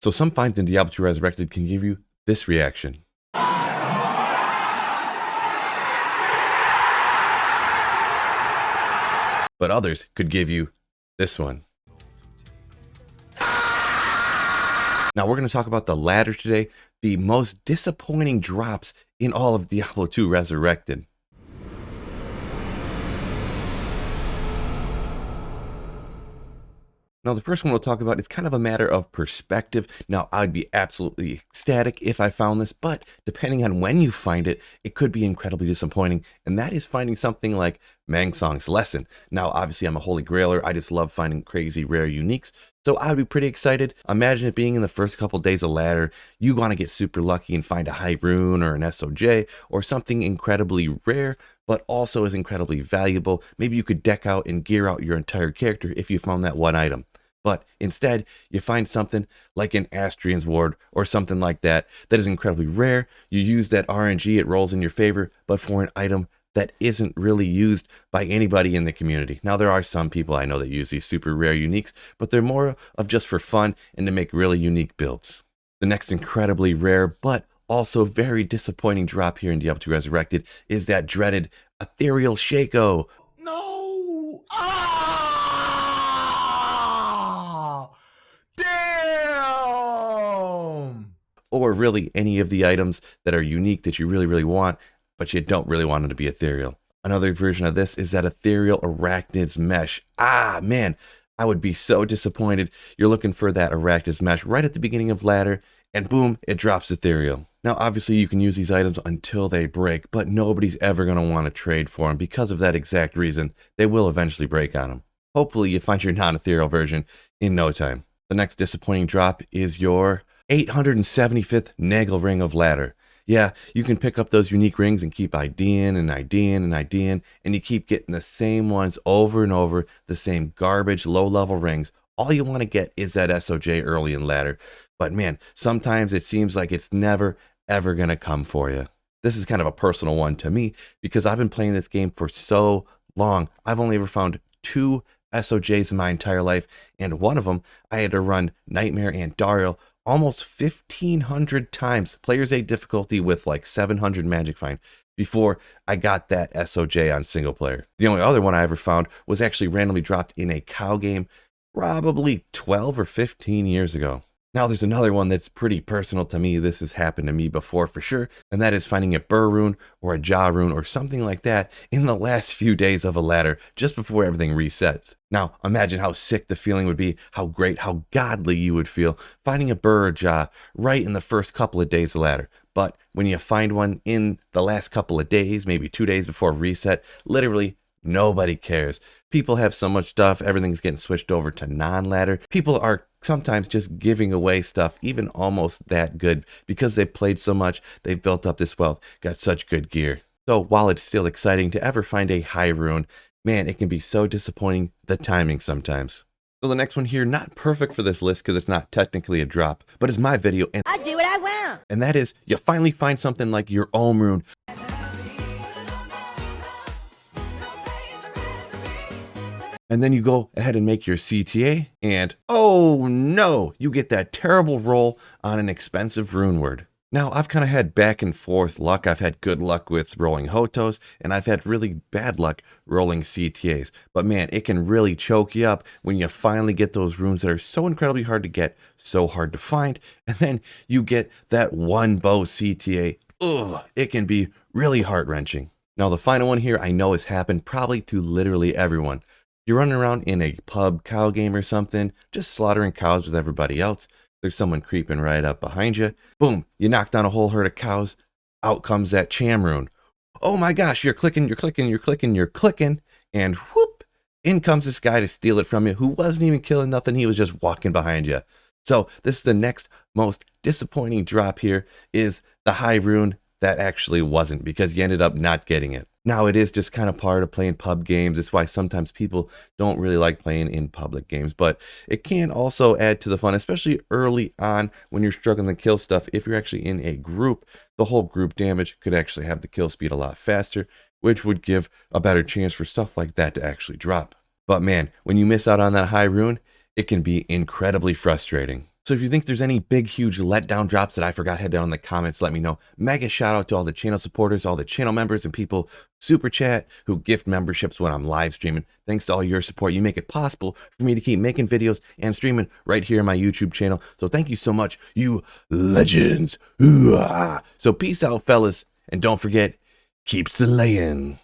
So some finds in Diablo 2 Resurrected can give you this reaction. But others could give you this one. Now we're going to talk about the ladder today, the most disappointing drops in all of Diablo 2 Resurrected. Now the first one we'll talk about is kind of a matter of perspective. Now I'd be absolutely ecstatic if I found this, but depending on when you find it, it could be incredibly disappointing, and that is finding something like Mang Song's Lesson. Now obviously I'm a holy grailer, I just love finding crazy rare uniques, so I would be pretty excited. Imagine it being in the first couple days of ladder, you want to get super lucky and find a Hyrune or an SOJ or something incredibly rare, but also is incredibly valuable. Maybe you could deck out and gear out your entire character if you found that one item. But instead, you find something like an Astrian's Ward or something like that that is incredibly rare. You use that RNG, it rolls in your favor, but for an item that isn't really used by anybody in the community. Now, there are some people I know that use these super rare uniques, but they're more of just for fun and to make really unique builds. The next incredibly rare, but also very disappointing drop here in Diablo 2 Resurrected is that dreaded Ethereal Shaco. No! Ah! Damn! Or really any of the items that are unique that you really want, but you don't really want them to be ethereal. Another version of this is that Ethereal Arachnid's Mesh. Ah, man, I would be so disappointed. You're looking for that Arachnid's Mesh right at the beginning of ladder, and boom, it drops Ethereal. Now, obviously, you can use these items until they break, but nobody's ever going to want to trade for them because of that exact reason. They will eventually break on them. Hopefully, you find your non-ethereal version in no time. The next disappointing drop is your 875th Nagel Ring of Ladder. Yeah, you can pick up those unique rings and keep IDing and IDing and IDing, and you keep getting the same ones over and over, the same garbage, low-level rings. All you want to get is that SOJ early in ladder. But man, sometimes it seems like it's never, ever going to come for you. This is kind of a personal one to me because I've been playing this game for so long. I've only ever found 2 SOJs in my entire life, and one of them I had to run Nightmare and Daryl almost 1,500 times, Player's Aid difficulty with like 700 magic find, before I got that SOJ on single player. The only other one I ever found was actually randomly dropped in a cow game probably 12 or 15 years ago. Now there's another one that's pretty personal to me. This has happened to me before for sure, and that is finding a Burr rune or a Jaw rune or something like that in the last few days of a ladder just before everything resets. Now imagine how sick the feeling would be, how great, how godly you would feel finding a Burr or Jaw right in the first couple of days of ladder. But when you find one in the last couple of days, maybe 2 days before reset, literally nobody cares. People have so much stuff, everything's getting switched over to non-ladder. People are sometimes just giving away stuff, even almost that good, because they've played so much, they've built up this wealth, got such good gear. So while it's still exciting to ever find a Hyrune, man, it can be so disappointing, the timing sometimes. So the next one here, not perfect for this list because it's not technically a drop, but it's my video, and I do what I want. And that is, you finally find something like your Ohm rune. And then you go ahead and make your CTA, and oh no, you get that terrible roll on an expensive rune word. Now, I've kind of had back and forth luck. I've had good luck with rolling Hotos, and I've had really bad luck rolling CTAs. But man, it can really choke you up when you finally get those runes that are so incredibly hard to get, so hard to find, and then you get that one bow CTA. Ugh, it can be really heart-wrenching. Now, the final one here I know has happened probably to literally everyone. You're running around in a pub cow game or something, just slaughtering cows with everybody else. There's someone creeping right up behind you. Boom, you knock down a whole herd of cows. Out comes that Cham rune. Oh my gosh, you're clicking, and whoop, in comes this guy to steal it from you who wasn't even killing nothing, he was just walking behind you. So this is the next most disappointing drop here, is the Hyrune that actually wasn't, because you ended up not getting it. Now, it is just kind of part of playing pub games. It's why sometimes people don't really like playing in public games, but it can also add to the fun, especially early on when you're struggling to kill stuff. If you're actually in a group, the whole group damage could actually have the kill speed a lot faster, which would give a better chance for stuff like that to actually drop. But man, when you miss out on that Hyrune, it can be incredibly frustrating. So if you think there's any big, huge letdown drops that I forgot, head down in the comments, let me know. Mega shout out to all the channel supporters, all the channel members and people super chat who gift memberships when I'm live streaming. Thanks to all your support. You make it possible for me to keep making videos and streaming right here on my YouTube channel. So thank you so much, you legends. Ooh-ah. So peace out, fellas. And don't forget, keep slaying.